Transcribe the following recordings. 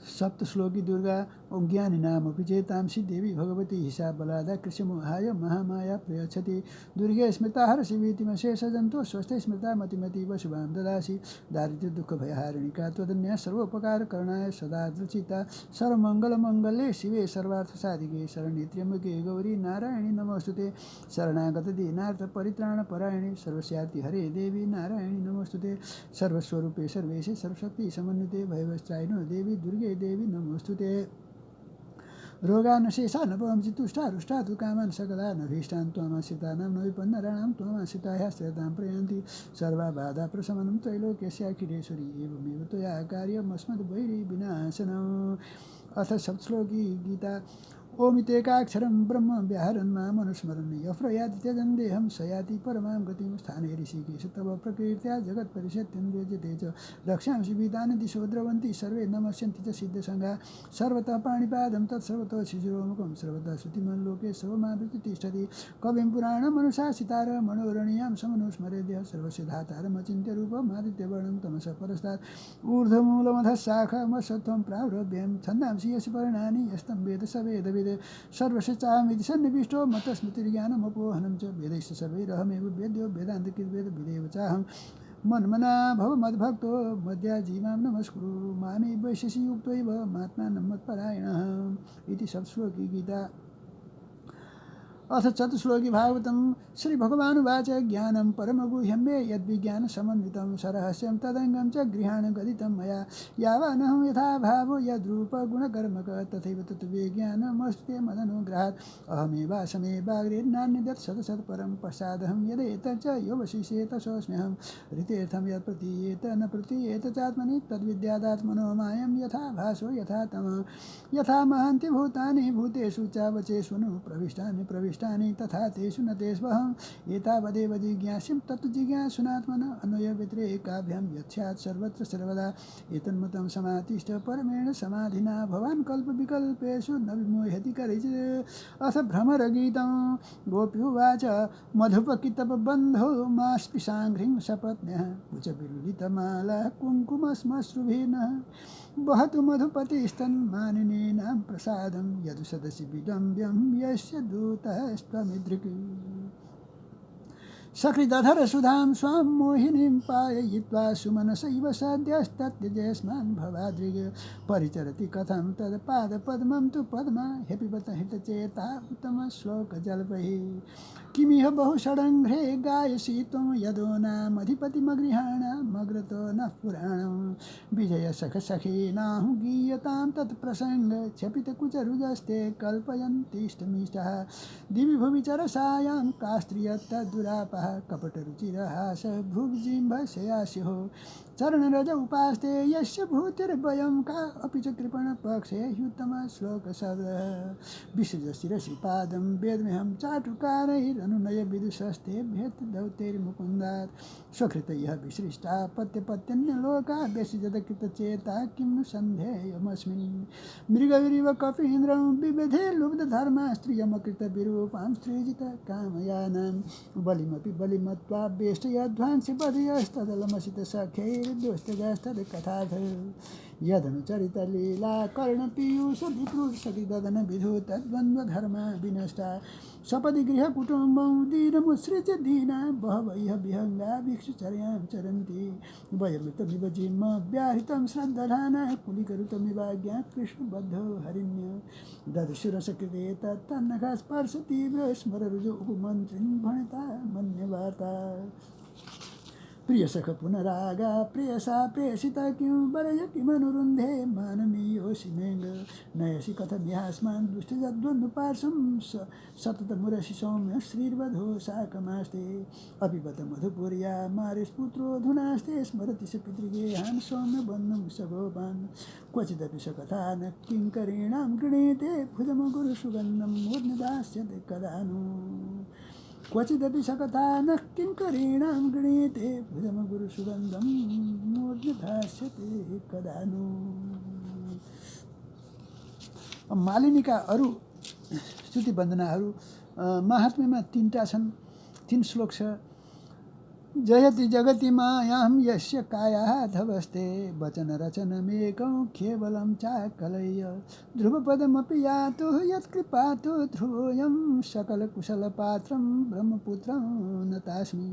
सप्तश्लोकी दुर्गा ज्ञानी नाम विजेतांसी देवी भगवती हिसा बलादा कृष्णमोहाय महामाया प्रयच्छति दुर्गे स्मृता हर शिवीतिम शेषजन्तो स्वस्थ स्मृता मतिमतीव शुभां ददासि दारिद्र्य दुःख भयहारिणिका त्वदन्या सर्वोपकार करणाय सदा दृचिता सर्वमङ्गलमङ्गले शिवे सर्वार्थ साधिके शरण्ये त्र्यम्बके गौरी नारायणी नमोस्तुते शरणागत दीनार्थ परित्राण परायणे सर्वस्यार्ति हरे देवी नारायणी नमोस्तुते सर्वस्वरूपे सर्वेशे सर्वशक्ति समन्विते भयवस्त्रायिनो देवी दुर्गे देवी नमोस्तुते रोगानशेषा नपवंसि तुष्टा रुष्टा तु कामान् सकला नभीष्टान् त्वमाश्रितानां न विपन्नराणां त्वमाश्रितायाः श्रद्धां प्रयान्ति सर्वा बाधा प्रशमनं त्रैलोक्यस्याखिलेश्वरी एवमेव त्वया कार्यमस्मद्वैरी विनाशनम् अथ सप्तश्लोकी गीता ओमितेकाक्षरं ब्रह्म व्याहरन् मामनुस्मरन् यप्रयाति त्यजन् देहं स याति परमां गतिं स्थाने ऋषिकेश तव प्रकृत्या जगत्परिषत्यं द्योज्यते च रक्षांसि भीतानि दिशो द्रवन्ति सर्वे नमस्यन्ति च सिद्धसङ्घा सर्वतः पाणिपादं तत्सर्वतो शिशिरोमुखं सर्वतः श्रुतिमन् लोके सर्वमावृत्य तिष्ठति कविं पुराणमनुशासितार मनोरणीयां समनुस्मरेद्य सर्वस्य धातारमचिन्त्य रूपमादित्यवर्णं तमसः परस्तात् ऊर्ध्वमूलमधः शाखामसत्त्वं प्रावृभ्यं छन्दांसि यस्य पर्णानि यस्तं वेद स वेदविद् सर्वशिक्षामिति सन्निविष्टो मतस्मृतिर्ज्ञानमपोहनं च वेदैश्च सर्वैरहमेव वेद्यो वेदान्तकृद्वेद विदेव चाहं मन्मना भव मद्भक्तो मद्याजीवां नमस्कुरु मामे वैशेषि युक्तैव महात्मानं मत्परायणः इति सप्तश्लोकी गीता अथ चतुश्लोकी भागवतं श्रीभगवानुवाच ज्ञानं परमगुह्यं मे यद्विज्ञानसमन्वितं सरहस्यं तदङ्गं च गृहाण गदितं मया यावानहं यथा भावो यद्रूपगुणकर्मक तथैव तत्त्वविज्ञानमस्ते मदनुग्रहात् अहमेवासमेवाग्रे नान्यदत् सदसत्परं पश्चादहं यदेतच्च योऽवशिष्येत सोऽस्म्यहं ऋतेर्थं यत् प्रतीयेत न प्रतीयेत चात्मनि तद्विद्यादात्मनो मायं यथा भासो यथा तमः यथा महान्ति भूतानि भूतेषु च वचेषु नु प्रविष्टानि तथा तेषु न तेष्वहम् एतावदेव जिज्ञास्यं तत् जिज्ञासुनात्मनः अन्वयव्यतिरेकाभ्यां यच्छात् सर्वत्र सर्वदा एतन्मतं समातिष्ठ परमेण समाधिना भवान् कल्पविकल्पेषु न विमोहति करिचित् अथ भ्रमरगीतं गोप्युवाच मधुपकितपबन्धो मास्पृशाङ्घ्रिं सपत्न्यः कुचविलुलितमाला कुङ्कुमश्मश्रुभिर्नः वहतु मधुपतिस्तन्मानिनीनां प्रसादं यदुसदसि विडम्ब्यं यस्य दूतस्त्वमिदृक् सकृदधर सुधां स्वां मोहिनीं पाययित्वा सुमनसैव सद्यस्तत्यजेस्मान् भवादृग् परिचरति कथं तत्पादपद्मं तु पद्मा ह्यपिबत हितचेता उत्तमश्लोकजल्पैः किमिह बहुषडङ्घ्रे गायसि त्वं यदो नामधिपतिमगृहाणामग्रतो नः पुराणं विजयसखसखीनाहु गीयतां तत्प्रसङ्ग क्षपितकुचरुजस्ते कल्पयन्तीष्टमिष्टः दिवि भुवि चरसायां कास्त्रियत्तदुरापः कपटरुचिरहास भुग्जिम्भशयास्युः चरणरज उपास्ते यस्य भूतिर्भयं का अपि च कृपणपक्षे ह्युत्तमश्लोकशब्दः विसृजशिरसिपादं वेदमेहं चाटुकारैरनुनय विदुषस्ते भेत्तदौतेर्मुकुन्दात् स्वकृतयः विसृष्टा पत्यपत्यन्यलोका व्यसिजतकृतचेता किं नु सन्धेयमस्मिन् मृगैरिव कपीन्द्रं विविधे लुब्धधर्मा स्त्रियमकृतविरूपां स्त्रीजितकामयानां बलिमपि बलिमत्वा वेष्टयध्वांसि बधयस्तदलमसित सख्यैर्दोस्तगस्तदकथाथ यदनुचरितलीला कर्णपीयूषविक्रूषतिददन विधु तद्वन्द्वधर्मा विनष्टा सपदि गृहकुटुम्बं दीनमुत्सृज्य दीना बहवैः विहङ्गा भिक्षुचर्यां चरन्ति वयमृतमिव जिह्म व्याहृतं श्रद्धधाना कुलिकरुतमिवाज्ञा कृष्णबद्धो हरिण्य ददशुरसकृते तन्नखा स्पर्श तीव्र स्मररुजो उपमन्त्रिं भणिता मन्यवार्ता प्रिय सख पुनरागा प्रेयसा प्रेषिता किं वरय किमनुरुन्धे माननीयोऽसि मेङ्ग नयसि कथमिहास्मान् दुष्टजद्वन्द्वपार्श्वं सततमुरसि सौम्य श्रीर्वधो साकमास्ते अपिबत मधुपुर्या मारिस्पुत्रोऽधुनास्ते स्मरति स पितृगेहान् सौम्यबन्धुं स गोपान् क्वचिदपि स कथा न किङ्करीणां गृणीते भुजमगुरुसुगन्धं मूर्निदास्यते कदा नु क्वचिदपि सकथा न किङ्करीणां गृणीते भुजमगुरुसुगन्धं मूर्धधास्यते कदा नु। मालिनीका अरू स्तुति वन्दनाहरू महात्म्यमा 3टा छन्, 3 श्लोक छ। जयति जगति मायां यस्य कायाधवस्ते वचनरचनमेकं केवलं चाकलय्य ध्रुवपदमपि यातु यत्कृपातु ध्रुवोऽयं सकलकुशलपात्रं ब्रह्मपुत्रं नतास्मि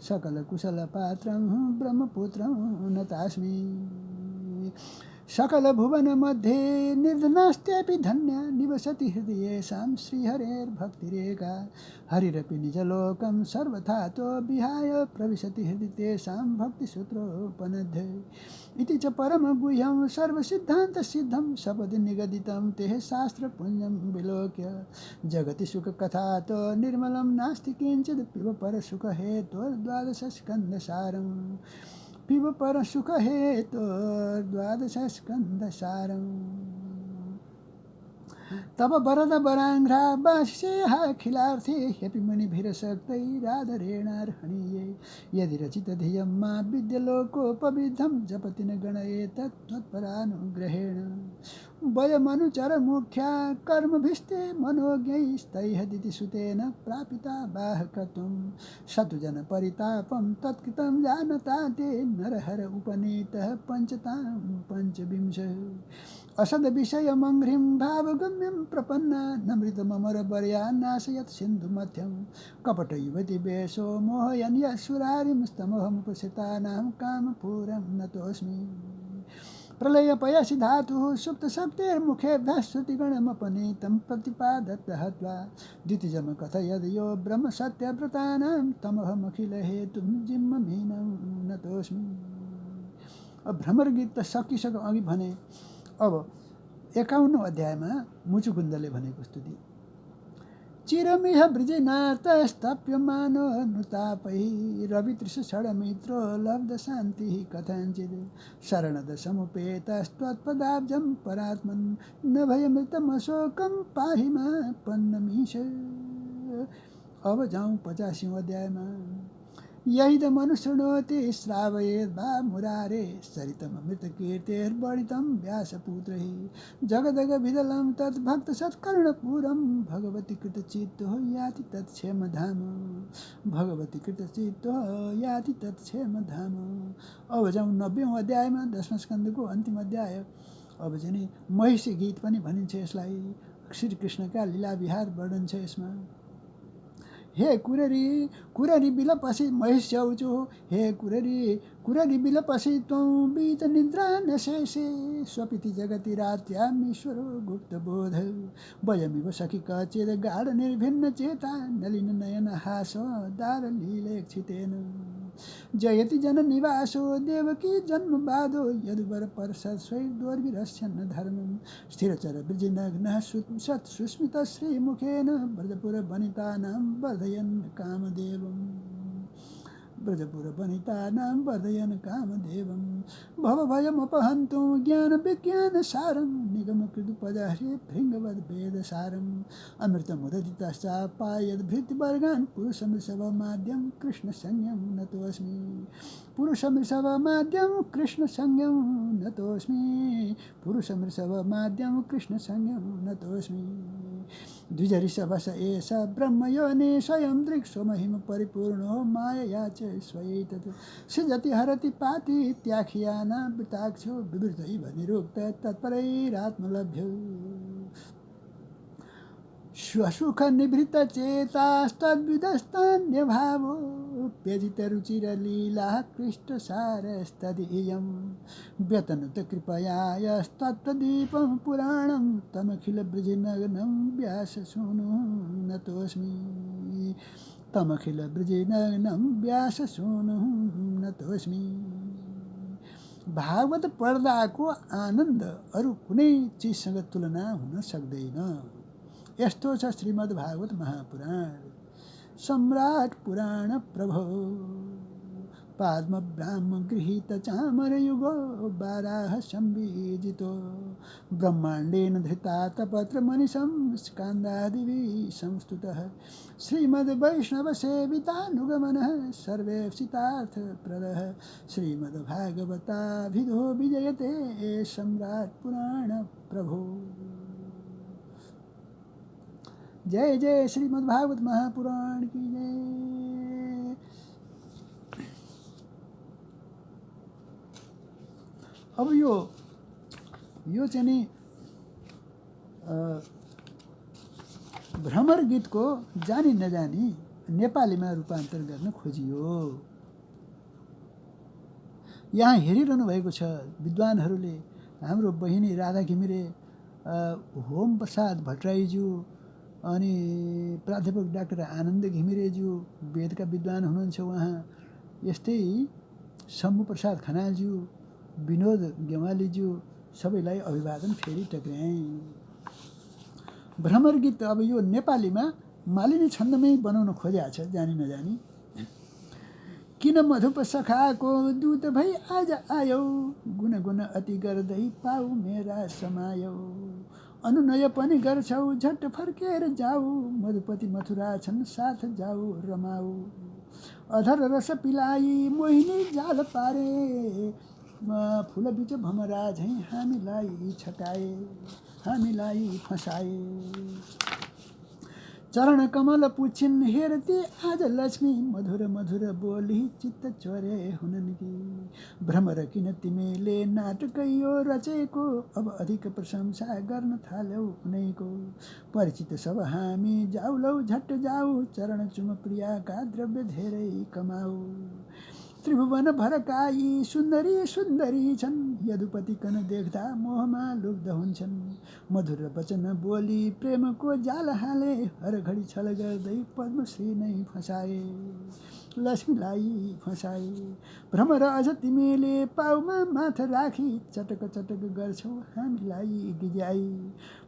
सकलकुशलपात्रं ब्रह्मपुत्रं नतास्मि सकलभुवनमध्ये निर्धनास्त्यपि धन्य निवसति हृदयेषां श्रीहरेर्भक्तिरेका हरिरपि निजलोकं सर्वथा तो विहाय प्रविशति हृदि तेषां भक्तिसूत्रोपनध्ये इति च परमगुह्यं सर्वसिद्धान्तसिद्धं सपदि निगदितं तेः शास्त्रपुञ्जं विलोक्य जगति सुखकथा तो निर्मलं नास्ति किञ्चित् पिब परसुखहेतोर्द्वादशस्कन्धसारम् पिब परसुखहेतोर्द्वादशस्कन्धसारम् तब वरद वराङ्घ्रा बाष्येहाखिलार्थे ह्यपि मुनिभिरशक्तैरादरेणार्हणीये यदि रचितधियं मा विद्यलोकोपविद्धं जपति न गणयेत त्वत्परानुग्रहेण वयमनुचरमुख्या कर्मभिस्ते मनोज्ञैस्तैहदिति सुतेन प्रापिता बाहकत्वं शतुजनपरितापं तत्कृतं जानता ते नरहर उपनीतः पञ्चतां पञ्चविंश असद्विषयमङ्घ्रिं भावगम्यं प्रपन्ना नमृतममरवर्या नाशयत् सिन्धुमध्यं कपटयुवति वेशो मोहयन् यशुरारिंस्तमोहमुपसितानां कामपूरं नतोऽस्मि प्रलयपयसि धातुः सुप्तशब्दैर्मुखेभ्यः श्रुतिगणमपनीतं प्रतिपादत् हत्वा द्वितीयं कथयद् यो ब्रह्मसत्यव्रतानां तमहमखिलहेतुं जिम्ममीनं नतोऽस्मि। अब भ्रमर गीत त सकिसक्यो अघि भने। अब 51औं अध्यायमा मुचुकुन्दले भनेको स्तुति चिरमिह वृजिनार्तस्तप्यमानो नुतापै रवितृषडमित्रो लब्धशान्तिः कथञ्चित् शरणदसमुपेतस्त्वत्पदाब्जं परात्मन् न भयमृतमशोकं पाहि मा पन्नमीश। अब जाउँ 85औं अध्यायमा यही मनुशृणोति श्रावयेद्वा मुरारे सरितममृतकीर्तेर्बणितं व्यासपुत्रैः जगदगविदलं तद्भक्तसत्कर्णपूरं भगवती कृतचित्तो याति तत्क्षेमधाम भगवती कृतचित्तो याति तत्क्षेमधाम। अब जाउँ 90औं अध्यायमा 10वां स्कन्धको अन्तिम अध्याय। अब चाहिँ महिषी गीत पनि भनिन्छ यसलाई। श्रीकृष्णका लीला विहार वर्णन छ यसमा। हे कुररी कुररी बिलपसी महिष च्याउचो हे कुररी कुररी बिलपसी त्वं बीत निद्रा नशेषे स्वपिति जगति रात्यामीश्वरो गुप्तबोध वयमिव सखि कचिद गाढ निर्भिन्न चेता नलिन नयन हासो दार लीलेक्षितेन जयति जननिवासो देवकी जन्मबाधो यदुवर परसस्वैर्दोर्विरस्यन्न धर्मं स्थिरचर वृजिनग्नः सत्सुस्मित श्रीमुखेन ब्रजपुर वनितानां वर्धयन् कामदेवम् ब्रजपुर वनितानां वर्धयन् कामदेवं भवभयमपहन्तुं ज्ञानविज्ञानसारं निगमकृदुपदहरे भृङ्गवद्वेदसारम् अमृतमुदधितश्चापायद्भृतिवर्गान् पुरुषमृषभमाद्यं कृष्णसंज्ञं नतोऽस्मि पुरुषमृषभमाद्यं कृष्णसंज्ञं नतोऽस्मि पुरुषमृषभमाद्यं कृष्णसंज्ञं नतोऽस्मि द्विजऋषभस एष ब्रह्मयोनि स्वयं दृक्सुमहिम परिपूर्णो मायया च स्वयैतत् सृजति हरति पाति इत्याख्यानावृताक्षो विवृतैव निरुक्त तत्परैरात्मलभ्यो स्वसुखनिभृतचेतास्तद्विदस्तान्यभावो व्यजितरुचिरलीला कृष्टसारस्तदीयं व्यतनुतकृपया यस्तत्त्वदीपं पुराणं तमखिलवृजिनग्नं व्याससूनुं नतोऽस्मि तमखिलवृजिनग्नं व्याससूनुं नतोऽस्मि। भागवत पढ्दाको आनन्द अरू कुनै चिजसँग तुलना हुन सक्दैन। यस्तो छ श्रीमद् भागवत महापुराण। सम्राट पुराण प्रभो पाद्म ब्राह्म गृहीत चामर युगो बाराह संबीजितो ब्रह्माण्डेन धृता तपत्र मनिषं स्कान्दादिभिः संस्तुतः श्रीमद् वैष्णव सेवितानुगमनः सर्वेप्सितार्थप्रदः श्रीमद् भागवताभिधो विजयते सम्राट पुराण प्रभो। जय जय श्रीमद् भागवत महापुराण की जय। अब यो चाहिँ नि भ्रमर गीतको जानी नजानी नेपालीमा रूपान्तर गर्न खोजियो। यहाँ हेरिरहनु भएको छ विद्वानहरूले, हाम्रो बहिनी राधा घिमिरे, होम प्रसाद भट्टराईज्यू, अनि प्राध्यापक डाक्टर आनन्द घिमिरेज्यू वेदका विद्वान हुनुहुन्छ उहाँ, यस्तै शम्भु प्रसाद खनालज्यू, विनोद गेवालीज्यू, सबैलाई अभिवादन फेरि टक्र्याएँ। भ्रमर गीत अब यो नेपालीमा मालिनी छन्दमै बनाउन खोजेको छ जानी नजानी। किन मधुप सखाको दूत भई आज आयौ, गुन गुन अति गर्दै पाउ मेरा समायौ, अनुनय पनि गर्छौ झट्ट फर्केर जाऊ, मधुपति मथुरा छन् साथ जाऊ रमाऊ, अधर रस पिलाई मोहिनी जाल पारे, फुल बीच भमरा झैँ हामीलाई छकाए, हामीलाई फसाए, चरण कमल पुछिन् हेर्थे आज लक्ष्मी, मधुर मधुर बोली चित्त चोरे हुनन् कि, भ्रमर किन तिमीले नाटक यो रचेको, अब अधिक प्रशंसा गर्न थाल्यौ उनैको, परिचित सब हामी जाउलौ झट्ट जाऊ, चरण चुम प्रियाका द्रव्य धेरै कमाऊ, त्रिभुवन भरकाई सुन्दरी सुन्दरी छन्, यदुपति कन देख्दा मोहमा लुब्ध हुन्छन्, मधुर वचन बोली प्रेमको जाल हाले, हर घडी छल गर्दै पद्मश्री नै फसाए, लक्ष्मीलाई फसाए, भ्रमर अझ तिमीले पाउमा माथ राखी, चटक चटक गर्छौ हामीलाई गिज्याई,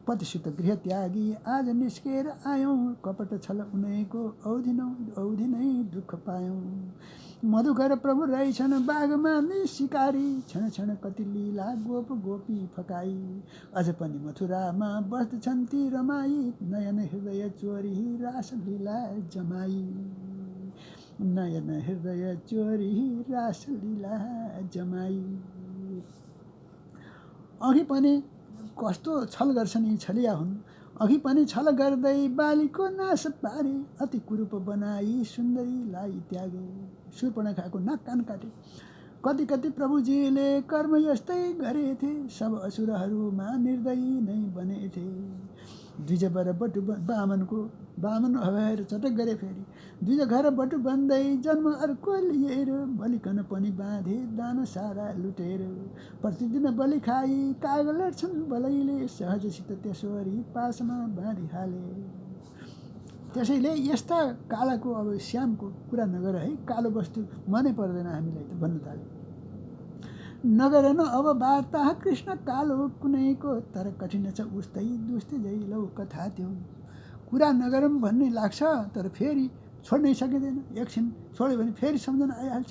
पतिसुत गृह त्यागी आज निस्केर आयौँ, कपट छल उनैको औधी नै दुःख पायौँ, मधुकर प्रभु रहेछन् बाघमा नै शिकारी, क्षण क्षण कति लीला गोप गोपी फकाई, अझ पनि मथुरामा बस्दछन् ती रमाई, नयन हृदय चोरी रास लीला जमाई, नयन हृदय चोरी रास लीला जमाई। अघि पनि कस्तो छल गर्छन् यी छलिया हुन्, अघि पनि छल गर्दै बालीको नाश पारे, अति कुरूप बनाई सुन्दरीलाई त्यागे, शूर्पणखाको नाक कान काटे, कति कति प्रभुजीले कर्म यस्तै गरेथे, सब असुरहरूमा निर्दयी नै बनेथे, द्विज बर बटु बामन भएर चटक गरे फेरि, द्विज घर बटु बन्दै जन्म अर्को लिएर, बलिकन पनि बाँधे दान सारा लुटेर, प्रतिदिन बलि खाई काग लड्छन् बलैले, सहजसित त्यसरी पासमा बाँधिहाले, त्यसैले यस्ता कालाको अब श्यामको कुरा नगर है, कालो वस्तु मनै पर्दैन हामीलाई त भन्न थाले, नगर न अब वार्ता कृष्ण कालो कुनैको, तर कठिन छ उस्तै दुस्तै जैलौ कथा त्यो, कुरा नगरौँ भन्ने लाग्छ तर फेरि छोड्नै सकिँदैन, एकछिन छोड्यो भने फेरि सम्झना आइहाल्छ,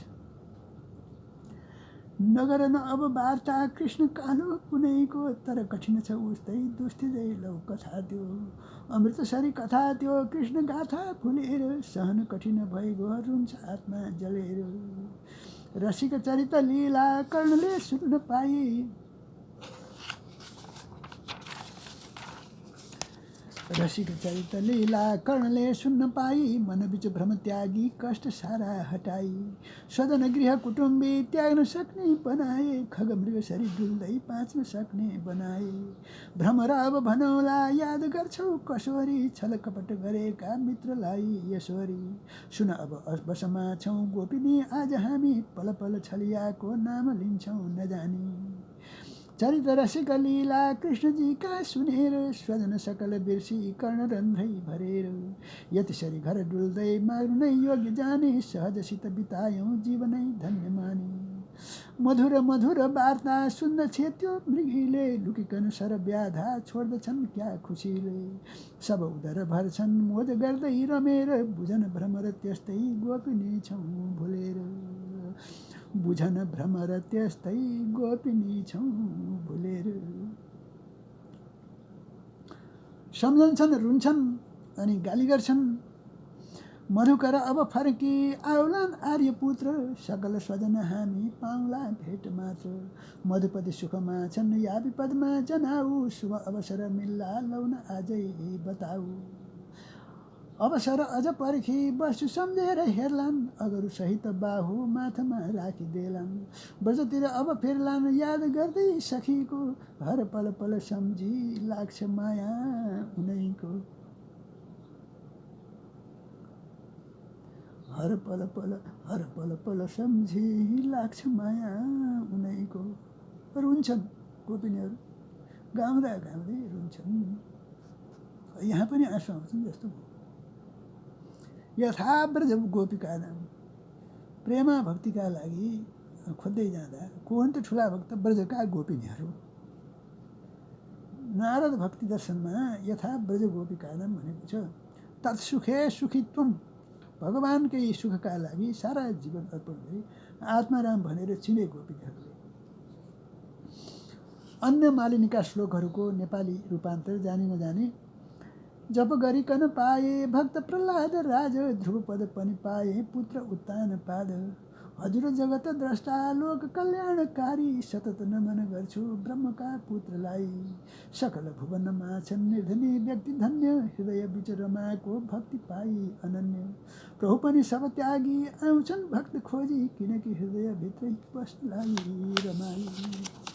नगर न अब वार्ता कृष्ण कालो कुनैको, तर कठिन छ उस्तै दुस्तै जैलौ कथा त्यो, अमृतसरी कथा त्यो कृष्ण गाथा फुलेर, सहन कठिन भइगयो रुन्छ आत्मा जलेर, रसिक चरित लीला कर्णले सुन्न पाई, रसिक चरित लीला कर्णले सुन्न पाई, मन बिच भ्रम त्यागी कष्ट सारा हटाई, स्वजन गृह कुटुम्बी त्याग्न सक्ने बनाए, खग मृग सरी डुल्दै बाँच्न सक्ने बनाए, भ्रमर अब भनौला याद गर्छौ कसोरी, छल कपट गरेका मित्रलाई यसोरी, सुन अब बसमा छौँ गोपिनी आज हामी, पल पल छलियाको नाम लिन्छौँ नजानी, चरित रसिक लीला कृष्णजीका सुनेर, स्वजन सकल बिर्सी कर्ण रन्ध्रै भरेर, यतिसरी घर डुल्दै माग्नु नै योग्य जाने, सहजसित बितायौँ जीवनै धन्य माने, मधुर मधुर वार्ता सुन्दछे त्यो मृगीले, लुकिकन सर व्याधा छोड्दछन् क्या खुसीले, सब उदर भर्छन् मोद गर्दै रमेर, बुझन भ्रमर त्यस्तै गोपिनी छौँ भुलेर, बुझन भ्रमर त्यस्तै गोपिनी छौँ भुलेर, सम्झन्छन् रुन्छन् अनि गाली गर्छन्, मधुकर अब फर्की आउलान् आर्यपुत्र, सकल स्वजन हामी पाउला भेट मात्र, मधुपति सुखमा छन् या विपदमा जनाऊ, शुभ अवसर मिल्ला लौन आजै बताऊ, अवसर अझ पर्खी बस्छु सम्झेर हेर्लान् अगरु सहित बाहु माथामा राखिदेलान् ब्रजतिर अब फेर्लान् याद गर्दै सखीको हर पल पल सम्झी लाग्छ माया उनैको हर पल पल सम्झी लाग्छ माया उनैको रुन्छन् गोपिनीहरू गाउँदा गाउँदै रुन्छन् यहाँ पनि आँसु आउँछन् जस्तो यथा ब्रज गोपिका नाम प्रेमा भक्तिका लागि खोज्दै जाँदा को हुन् त ठुला भक्त ब्रजका गोपिनीहरू नारद भक्ति दर्शनमा यथा ब्रज गोपिका नाम भनेको छ तत्सुखे सुखित्वम भगवानकै सुखका लागि सारा जीवन अर्पण गरी आत्माराम भनेर चिने गोपिनीहरूले अन्य मालिनीका श्लोकहरूको नेपाली रूपान्तर जानी नजानी जप गरिकन पाए भक्त प्रह्लाद राज ध्रुवपद पनि पाए पुत्र उत्तान पाद हजुर जगत द्रष्टा लोक कल्याणकारी सतत नमन गर्छु ब्रह्मका पुत्रलाई सकल भुवनमा छन् निर्धनी व्यक्ति धन्य हृदय बिच रमाएको भक्ति पाई अनन्य प्रभु पनि सब त्यागी आउँछन् भक्त खोजी किनकि हृदय भित्रै बस्नुलाई रमाई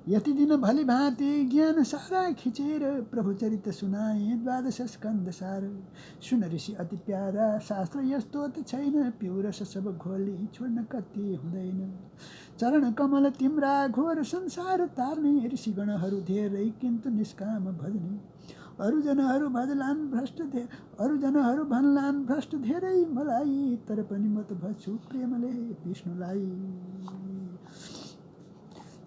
यति दिन भली भाँति ज्ञान सारा खिचेर प्रभु चरित सुनाए द्वादश स्कन्द सार सुन ऋषि अति प्यारा शास्त्र यस्तो त छैन पिउरस सब घोली छोड्न कति हुँदैन चरण कमल तिम्रा घोर संसार तार्ने ऋषिगणहरू धेरै किन्तु निष्काम भजने अरू जनहरू भन्लान् भ्रष्ट धेरै मलाई तर पनि म त भज्छु प्रेमले विष्णुलाई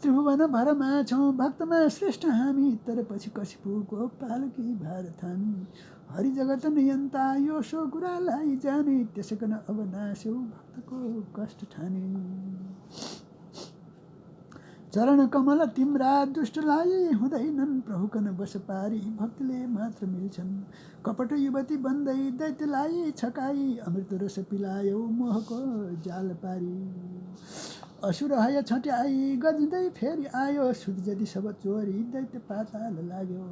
त्रिभुवन भरमा छौँ भक्तमा श्रेष्ठ हामी तर पछि कसिपुको पालकी भार थामी हरि जगत नियन्ता यो सो कुरालाई जाने त्यसैकन अब नास्यौ भक्तको कष्ट ठाने चरण कमल तिम्रा दुष्टलाई हुँदैनन् प्रभुकन बस पारी भक्तिले मात्र मिल्छन् कपट युवती बन्दै दैत्यलाई छकाई अमृत रस पिलायो मोहको जाल पारी असुर हय छट्याई गजिँदै फेरि आयो सुध जति सब चोरी दैत्य पाताल लाग्यो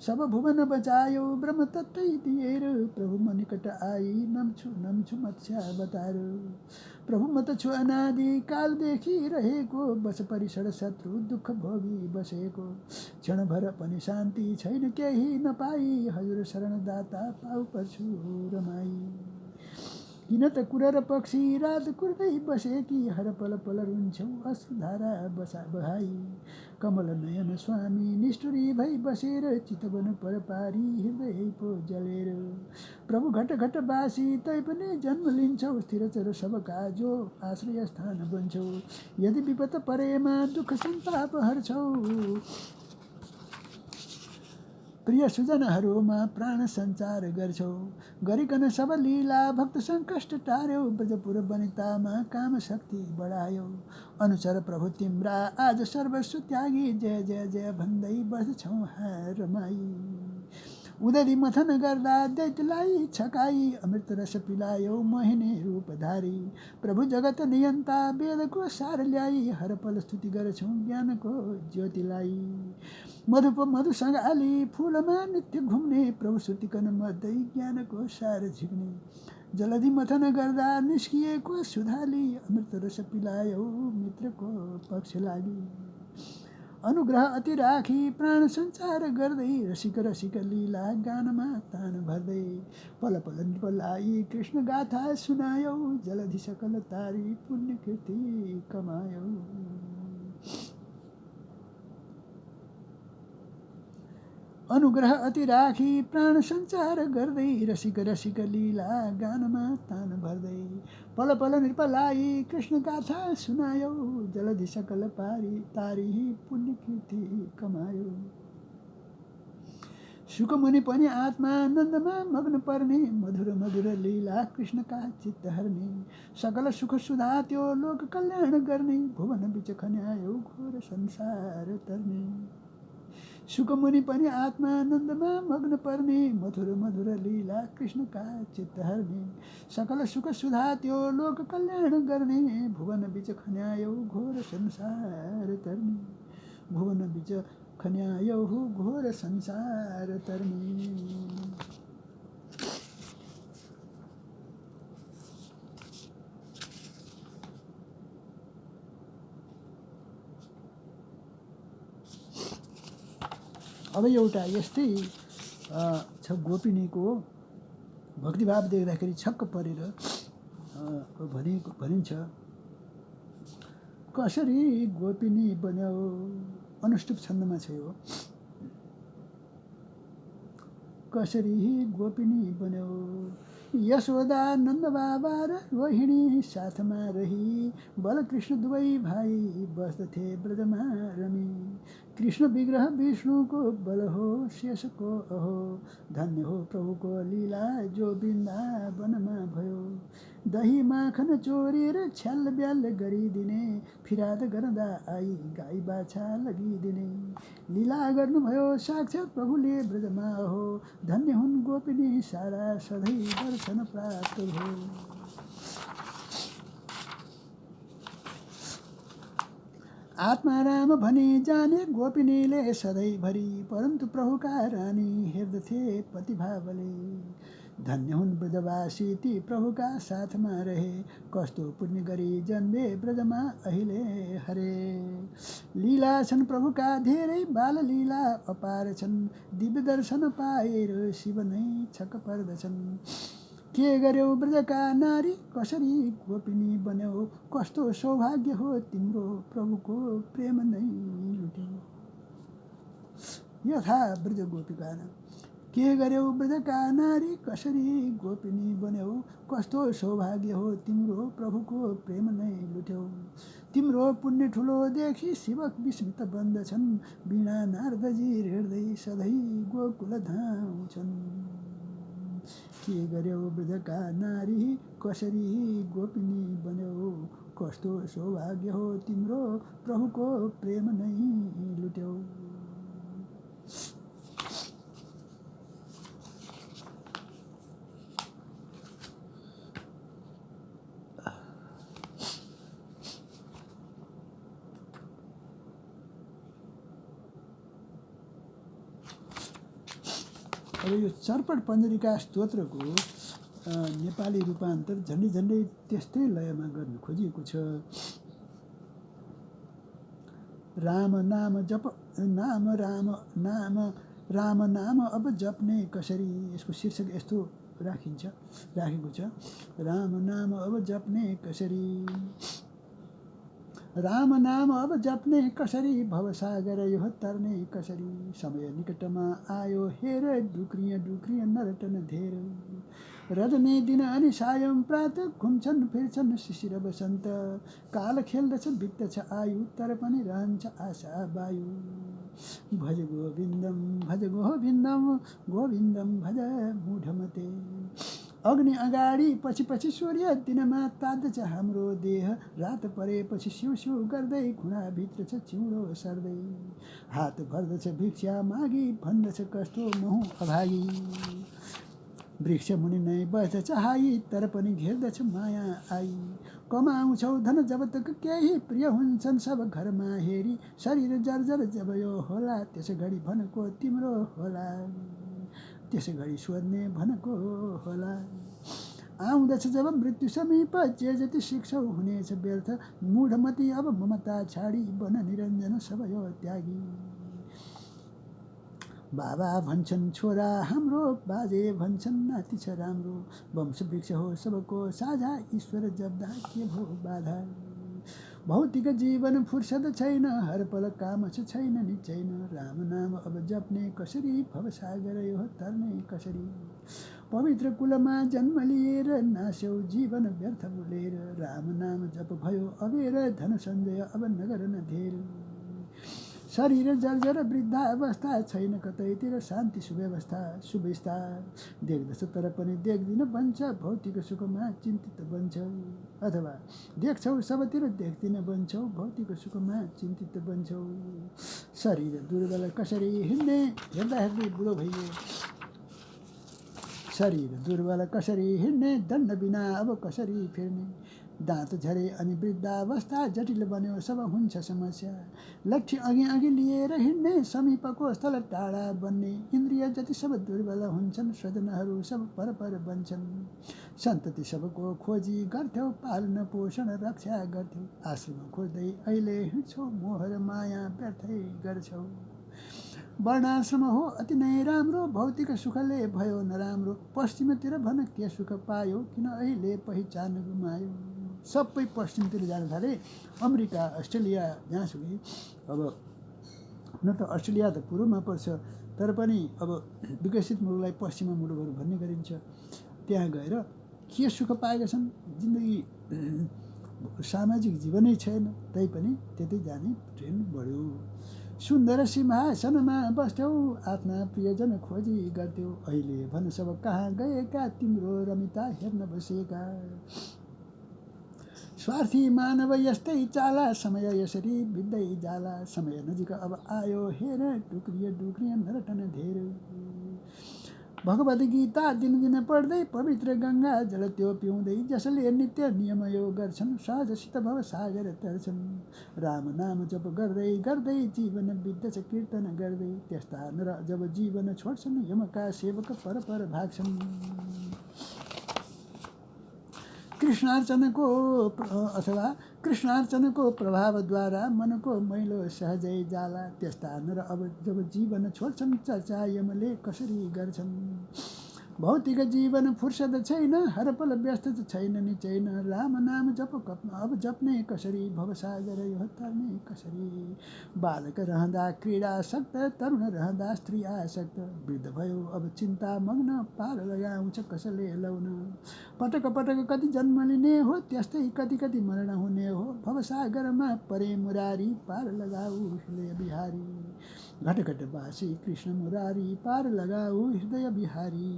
सब भुवन बचायो ब्रह्म तत्त्वै दिएर प्रभु म निकट आई नम्छु मत्स्या बताएर प्रभु म त छु अनादि कालदेखि रहेको बस परिसर शत्रु दुःख भोगी बसेको क्षणभर पनि शान्ति छैन केही नपाई हजुर शरणदाता पाउ पर्छु रमाई किन त कुरेर पक्षी रात कुर्दै बसेकी हर पल पल रुन्छौ अश्रुधारा बहाई कमल नयन स्वामी निष्ठुरी भई बसेर चितवन पर पारी हृदय पो जलेर प्रभु घट घट बासी तै पनि जन्म लिन्छौ स्थिरचर सबका जो आश्रय स्थान बन्छौ यदि विपत परेमा दुःख सन्ताप हर्छौ प्रिय सुजनहरूमा प्राण सञ्चार गर्छौ गरिकन सब लीला भक्त सङ्कष्ट टार्यौ ब्रजपुर वनितामा काम शक्ति बढायौ अनुसार प्रभु तिम्रा आज सर्वस्व त्यागी जय जय जय भन्दै बस्छौ रमाई उदरी मथन गर्दा दैत्यलाई छकाई अमृत रस पिलायो मोहिनी रूपधारी प्रभु जगत नियन्ता वेदको सार ल्याई हर पल स्तुति गर्छौ ज्ञानको ज्योतिलाई मधुसँग आली फुलमा नित्य घुम्ने प्रभु श्रुतिकन मध्ये ज्ञानको सार झिक्ने जलधि मथन गर्दा निस्किएको सुधाली अमृत रस पिलायो मित्रको पक्ष लागि अनुग्रह अति राखी प्राण सञ्चार गर्दै रसिक रसिक लीला गानमा तान भर्दै पल पल निपलाई कृष्ण गाथा सुनायौ जलधि सकल तारी पुण्य कीर्ति कमायौ अनुग्रह अति राखी प्राण सञ्चार गर्दै रसिक रसिक लीला गानमा तान भर्दै पल पल नृपलाई कृष्ण गाथा सुनायौ जलधि सकल पारी तारी पुण्य कीर्ति कमायो सुखमुनि पनि आत्मा आनन्दमा मग्न पर्ने मधुर मधुर लीला कृष्णका चित्त हर्ने सकल सुख सुधा त्यो लोक कल्याण गर्ने भुवन बिच खन्यायो घोर संसार तर्ने सुखमुनि पनि आत्मा आनन्दमा मग्न पर्ने मधुर मधुर लीला कृष्णका चित्त हर्ने सकल सुख सुधा त्यो लोक कल्याण गर्ने भुवन बिच खन्यायो घोर संसार तर्ने भुवन बिच दुःख न्यायौहु घोर संसार तर्ने। अब एउटा यस्तै छ गोपिनीको भक्तिभाव देख्दाखेरि छक्क परेर भनिन्छ, कसरी गोपिनी बन्यौ। अनुष्टुप छन्दमा छ यो। कसरी गोपिनी बन्यौ, यशोदा नन्द बाबा र रोहिणी साथमा रही, बलकृष्ण दुवै भाइ बस्दथे ब्रजमा रमी। कृष्ण विग्रह विष्णुको बल हो शेषको अहो, धन्य हो प्रभुको लीला जो वृन्दावनमा भयो। दही माखन चोरेर छ्याल ब्याल गरिदिने, फिराद गर्दा आई गाई बाछा लगिदिने। लीला गर्नुभयो साक्षात् प्रभुले ब्रजमा हो, धन्य हुन् गोपिनी सारा सधैँ दर्शन प्राप्त हो। आत्मा राम भनी जाने गोपिनीले सधैँभरि, परन्तु प्रभुका रानी हेर्दथे पतिभावले। धन्य हुन् ब्रजवासी ती प्रभुका साथमा रहे, कस्तो पुण्य गरी जन्मे ब्रजमा अहिले हरे। लीला छन् प्रभुका धेरै बाल लीला अपार छन्, दिव्य दर्शन पाएर शिव नै छक्क पर्दछन्। के गर्यौ ब्रजका नारी कसरी गोपिनी बन्यौ, कस्तो सौभाग्य हो तिम्रो प्रभुको प्रेम नै लुट्यौ। यथा ब्रज गोपिका के गर्यौ ब्रजका नारी कसरी गोपिनी बन्यौ, कस्तो सौभाग्य हो तिम्रो प्रभुको प्रेम नै लुट्यौ। तिम्रो पुण्य ठुलो देखि शिवक विस्मित बन्दछन्, वीणा नारदजी हेर्दै सधैँ गोकुल धाउँछन्। के गर्यौ ब्रजका नारी कसरी गोपिनी बन्यौ, कस्तो सौभाग्य हो तिम्रो प्रभुको प्रेम नै लुट्यौ। अब यो चर्पण पञ्जरिका स्तोत्रको नेपाली रूपान्तर झन्डै झन्डै त्यस्तै लयमा गर्न खोजिएको छ। राम नाम जप नाम राम नाम राम नाम अब जप्ने कसरी, यसको शीर्षक यस्तो राखेको छ, राम नाम अब जप्ने कसरी। राम नाम अब जप्ने कसरी, भवसागर यो तर्ने कसरी। समय निकटमा आयो हेर, डुक्रिया डुक्रिया नरटन धेर। रजनी दिन अनि सायं प्रातः घुम्छन् फिर्छन् शिशिर बसन्त। काल खेल्दछ बित्दछ आयु, तर पनि रहन्छ आशा वायु। भज गोविन्दम भज गोविन्दम, गोविन्दम भज मूढमते। अग्नि अगाडि पछि पछि सूर्य, दिनमा ताद्दछ हाम्रो देह। रात परेपछि सिउ सिउ गर्दै खुँडाभित्र छ चिउँडो सर्दै। हात भर्दछ भिक्षा मागी, भन्दछ कस्तो महु अभागी। वृक्ष मुनि नै बस्दछ चाहाई, तर पनि घेर्दछ माया आई। कमाउँछौ धन जब तक केही, प्रिय हुन्छन् सब घरमा हेरी। शरीर जर्जर जब यो होला, त्यस घडी भनेको तिम्रो होला। त्यस घडी सोध्ने भनेको होला। आउँदछ जब मृत्यु समीप, जे जति शिक्षौ हुनेछ व्यर्थ। मूढमती अब ममता छाडी, बन निरञ्जन सब यो त्यागी। बाबा भन्छन् छोरा हाम्रो, बाजे भन्छन् नाति छ राम्रो। वंश वृक्ष हो सबको साझा, ईश्वर जप्दा के भो बाधा। भौतिक जीवन फुर्सद छैन, हर पल काम छैन निचैन। राम नाम अब जप्ने कसरी, भवसागर यो तर्ने कसरी। पवित्र कुलमा जन्म लिएर, नास्यौ जीवन व्यर्थ बोलेर। राम नाम जप भयो अबेर, धन सञ्जय अब नगर न धेर। शरीर जर्जर वृद्धावस्था, छैन कतैतिर शान्ति सुव्यवस्था। देख्दछ तर पनि देख्दिन भन्छ, भौतिक सुखमा चिन्तित बन्छौ। अथवा देख्छौ सबतिर देख्दिन भन्छौ, भौतिक सुखमा चिन्तित बन्छौ। शरीर दुर्बल कसरी हिँड्ने, हेर्दा हेर्दै बुढो भइयो। शरीर दुर्बल कसरी हिँड्ने, दण्ड बिना अब कसरी फिर्ने। दाँत झरे अनि वृद्धावस्था जटिल बन्यो सब हुन्छ समस्या। लक्ष्य अघि अघि लिएर हिँड्ने समीपको स्थल टाढा बन्ने इन्द्रिय जति सब दुर्बल हुन्छन् स्वजनहरू सब पर पर बन्छन्। सन्तति सबको खोजी गर्थ्यौ पालन पोषण रक्षा गर्थ्यौ आश्रम खोज्दै अहिले हिँड्छौ मोह र माया व्यर्थै गर्छौ। वर्णाश्रम हो अति नै राम्रो भौतिक सुखले भयो नराम्रो पश्चिमतिर भन के सुख पायो किन अहिले पहिचान गुमायो। सबै पश्चिमतिर जान थाले अमेरिका अस्ट्रेलिया जहाँसुकै। अब हुन त अस्ट्रेलिया त पूर्वमा पर्छ तर पनि अब विकसित मुलुकलाई पश्चिमा मुलुकहरू भन्ने गरिन्छ। त्यहाँ गएर के सुख पाएका छन् जिन्दगी सामाजिक जीवनै छैन तैपनि त्यतै जाने ट्रेन बढ्यो। सुन्दर सिंहासनमा बस्थ्यौ आफ्ना प्रियजन खोजी गर्थ्यौ अहिले भन सब कहाँ गएका तिम्रो रमिता हेर्न बसेका। स्वार्थी मानव यस्तै चाला समय यसरी बित्दै जाला समय नजिक अब आयो हेर डुक्रिय डुक्रिय नरटन धेर। भगवद् गीता दिनदिन पढ्दै पवित्र गङ्गा जल त्यो पिउँदै जसले नित्य नियम यो गर्छन् सहजसित भव सागर तर्छन्। राम नाम जप गर्दै गर्दै जीवन बित्दछ कीर्तन गर्दै त्यस्ता नर जब जीवन छोड्छन् यमका सेवक पर पर भाग्छन्। कृष्णार्चनको अथवा कृष्णार्चनको प्रभावद्वारा मनको मैलो सहजै जाला त्यस्ता नर अब जब जीवन छोड्छन् चर्चा यमले कसरी गर्छन्। भौतिक जीवन फुर्सद छैन हरपल व्यस्त छैन नि छैन राम नाम जप अब जप्ने कसरी भवसागर यो तर्ने कसरी। बालक रहँदा क्रीडासक्त तरुण रहँदा स्त्री आसक्त वृद्ध भयो अब चिन्ता मग्न पार लगाउँछ कसले लाउन। पटक पटक कति जन्म लिने हो त्यस्तै कति कति मरण हुने हो भवसागरमा परे मुरारी पार लगाऊ हृदय बिहारी। घटघट बासी कृष्ण मुरारी पार लगाऊ हृदय बिहारी।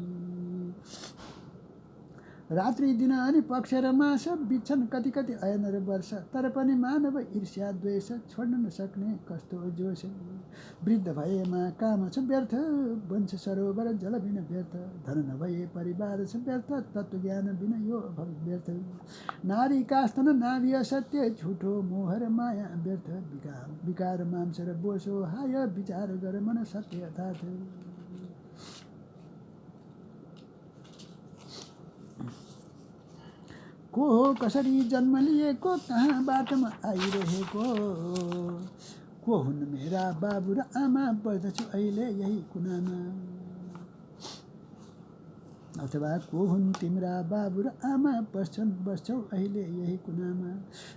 रात्रि दिन अनि पक्ष र मास बित्छन् कति कति अयन र वर्ष तर पनि मानव ईर्ष्या द्वेष छोड्न नसक्ने कस्तो जोश। वृद्ध भएमा काम छ व्यर्थ बन्छ सरोवर जल बिन व्यर्थ धन नभए परिवार छ व्यर्थ तत्त्वज्ञान बिन यो भव व्यर्थ। नारी कास्तन नाभि असत्य झुठो मोह र माया व्यर्थ विकार मांस र बोसो हाय विचार गर मन सत्य यथार्थ। को हो कसरी जन्म लिएको कहाँ बाटोमा आइरहेको को हुन् मेरा बाबु र आमा बस्दछु अहिले यही कुनामा। अथवा को हुन् तिम्रा बाबु र आमा बस्छौ अहिले यही कुनामा।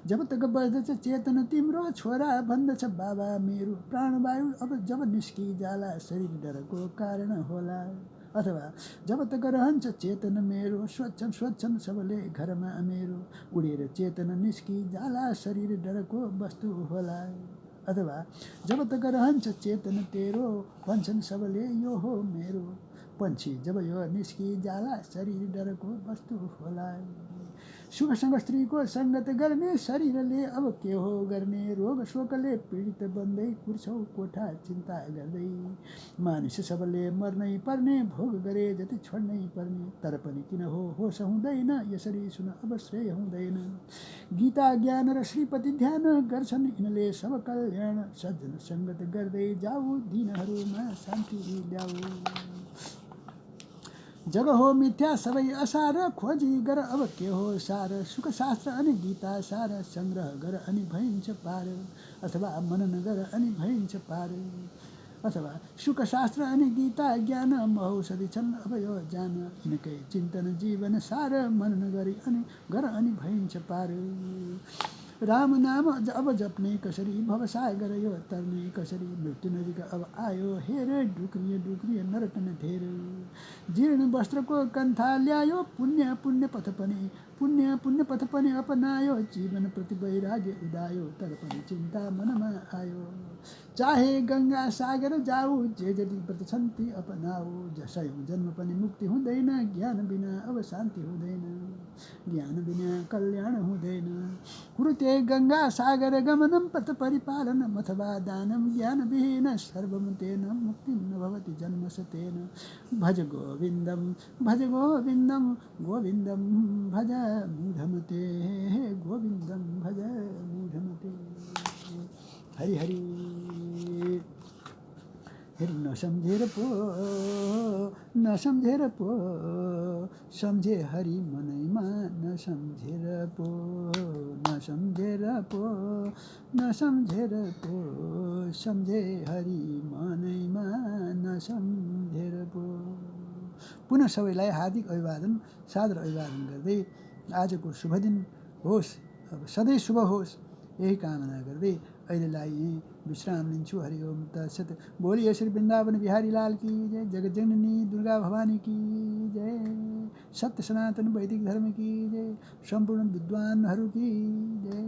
जब तक बस्दछ चेतन तिम्रो छोरा भन्दछ बाबा मेरो प्राणवायु अब जब निस्किजाला शरीर डरको कारण होला। अथवा जब तक रहन्छ चेतन मेरो सोध्छन् सबले घरमा मेरो उडेर चेतन निस्किजाला शरीर डरको वस्तु होला। अथवा जब तक रहन्छ चेतन तेरो भन्छन् सबले यो हो मेरो पंछी जब यो निस्किजाला शरीर डरको वस्तु होला। सुखसँग स्त्रीको सङ्गत गर्ने शरीरले अब के हो गर्ने रोग शोकले पीडित बन्दै कुर्छौ कोठा चिन्ता गर्दै। मानिस सबले मर्नै पर्ने भोग गरे जति छोड्नै पर्ने तर पनि किन हो होस हुँदैन यसरी सुन अब श्रेय हुँदैन। गीता ज्ञान र श्रीपति ध्यान गर्छन् यिनले सब कल्याण सज्जन सङ्गत गर्दै जाऊ दिनहरूमा शान्ति ल्याऊ। जग हो मिथ्या सबै असार खोजी गर अब के हो सार सुख शास्त्र अनि गीता सार सङ्ग्रह गर अनि भइन्छ पार। अथवा मनन गर अनि भइन्छ पार। अथवा सुख शास्त्र अनि गीता ज्ञान महौषधि छन् अब यो जान यिनकै चिन्तन जीवन सार मनन गरी अनि गर अनि भइन्छ पार। राम नाम अब जप्ने कसरी भवसागर यो तर्ने कसरी मृत्यु नजिक अब आयो हेर डुक्रिय डुक्रिय नरटन धेर। जीर्ण वस्त्रको कन्था ल्यायो पुण्य पुण्य पथ पनि अपनायो जीवन प्रति वैराग्य उदायो तर पनि चिन्ता मनमा आयो। चाहे गङ्गा सागर जाऊ जे जति व्रत छन् ती अपनाऊ जसैँ जन्म पनि मुक्ति हुँदैन ज्ञान बिना अब शान्ति हुँदैन। ज्ञान बिना कल्याण हुँदैन कुरुते गंगा सागर गमनं पथ परिपालनम् अथवा दानं ज्ञानविहीन सर्वं तेन मुक्तिं न भवति जन्मशतेन भज गोविन्दं गोविन्दं भज मूढमते गोविन्दं भज मूढमते हरि हरि न समझेर पो समझे हरि मनैमा न समझेर पो समझे हरि मनैमा न समझेर पो। पुनः सबैलाई हार्दिक अभिवादन सादर अभिवादन गर्दै आजको शुभ दिन होस्, अब सधैँ शुभ होस् यही कामना गर्दै अहिलेलाई यहीँ विश्राम लिन्छु। हरि ओम तत्सत। बोलिए श्री वृन्दावन बिहारी लाल की जय, जगज्जननी दुर्गा भवानी की जय, सत्य सनातन वैदिक धर्म की जय, सम्पूर्ण विद्वानहरू की जय,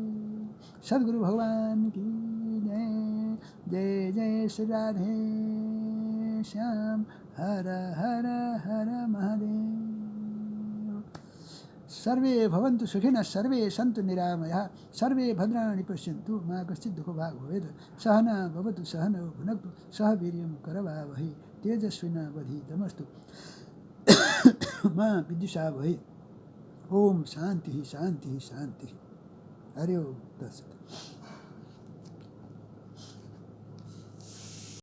सद्गुरु भगवान की जय। जय जय श्री राधे श्याम हर हर हर महादेव। सर्वे भवन्तु सुखिनः सर्वे सन्तु निरामयाः सर्वे भद्राणि पश्यन्तु मा कश्चित् दुःखभाग् भवेत्। सहना भवतु सहनौ भुनक्तु सह वीर्यं करवावहै तेजस्विनावधीतमस्तु मा विद्विषावहै। ओम शान्तिः शान्तिः शान्तिः। हरि ओम तत्सत्।